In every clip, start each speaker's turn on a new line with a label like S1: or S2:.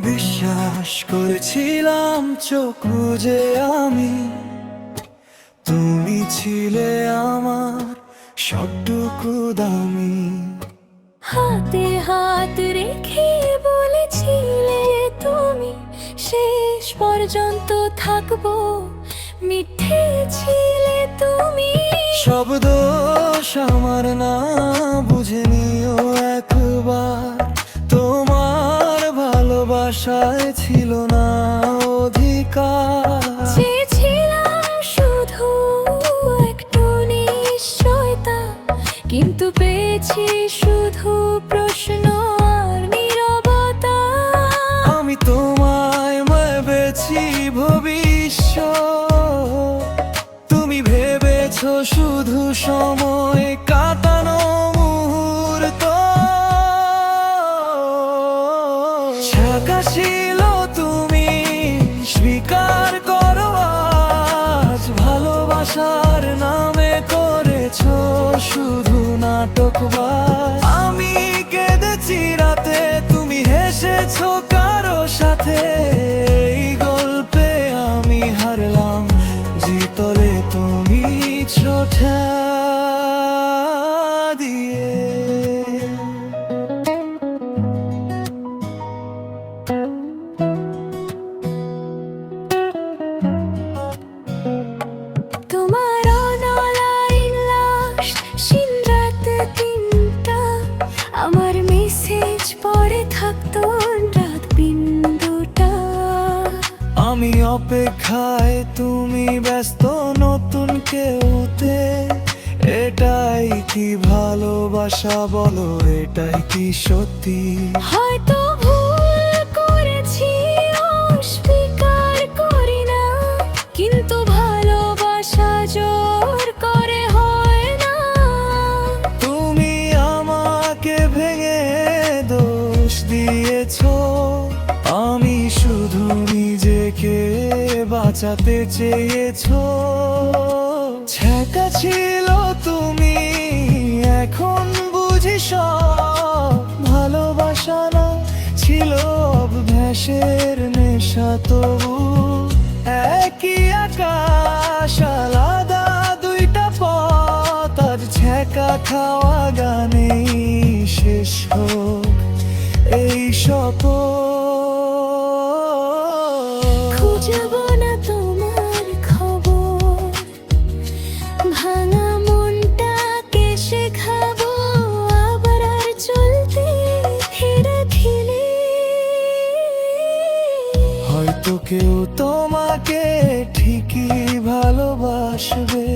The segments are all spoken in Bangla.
S1: বিশ্বাস করেছিলাম চোখ বুজে আমি, তুমি ছিলে আমার সবটুকু দামি।
S2: হাতে হাত রেখে বলেছিলে তুমি শেষ পর্যন্ত থাকবো, মিথ্যে ছিলে তুমি।
S1: সব দোষ আমার না, বুঝে নিও একবার, তোমার ভালোবাসায় ছিল না অধিকার।
S2: চেয়েছিলাম শুধু একটু নিশ্চয়তা, কিন্তু পেয়েছি শুধু প্রশ্ন আর নীরবতা।
S1: আমি তোমায় ভেবেছি ভবিষ্যৎ, তুমি ভেবেছো শুধু সময় কাটানো মুহূর্ত। ছাকা ছিল তুমি, স্বীকার করো আজ, ভালোবাসার নামে করেছো শুধু নাটকবাজ। আমি কেঁদেছি রাতে, তুমি হেসেছো কারো সাথে, এই গল্পে আমি হারলাম, জিতলে তুমি ছোটা দিয়ে।
S2: তোমার অনলাইন লাশ সিনরাত 3টা, আমার মেসেজ পড়ে থাকতো রাত বিন্দুটা।
S1: আমি অপেক্ষায়, তুমি ব্যস্ত নতুন কেউতে। এটাই কি ভালোবাসা বলো, এটাই কি সত্যি?
S2: হয়তো ভুল করেছি, অস্বীকার করি না, কিন্তু ভালোবাসা জোর করে হয় না।
S1: তুমি আমাকে ভেঙে দোষ দিয়েছো, আমি শুধু নিজেকে বাঁচাতে চেয়েছো। ছ্যাঁকা ছিল তুমি, এখন বুঝি সব ভালোবাসা না, ছিল অভ্যাসের নেশা। তবু একই আকাশ, আলাদা দুইটা পথ, আর ছ্যাঁকা খাওয়া গানেই শেষ হোক এই শপথ।
S2: খুঁজবো না তোমার খবর, ভাঙা মনটাকে শেখাবো আবার আর চলতে ধীরে ধীরে।
S1: হয়তো কেউ তোমাকে ঠিকই ভালোবাসবে,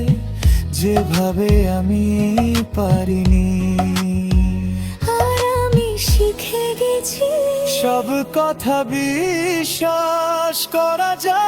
S1: যেভাবে আমি পারিনি।
S2: আর আমি শিখে গেছি
S1: সব কথা বিশ্বাস করা যায়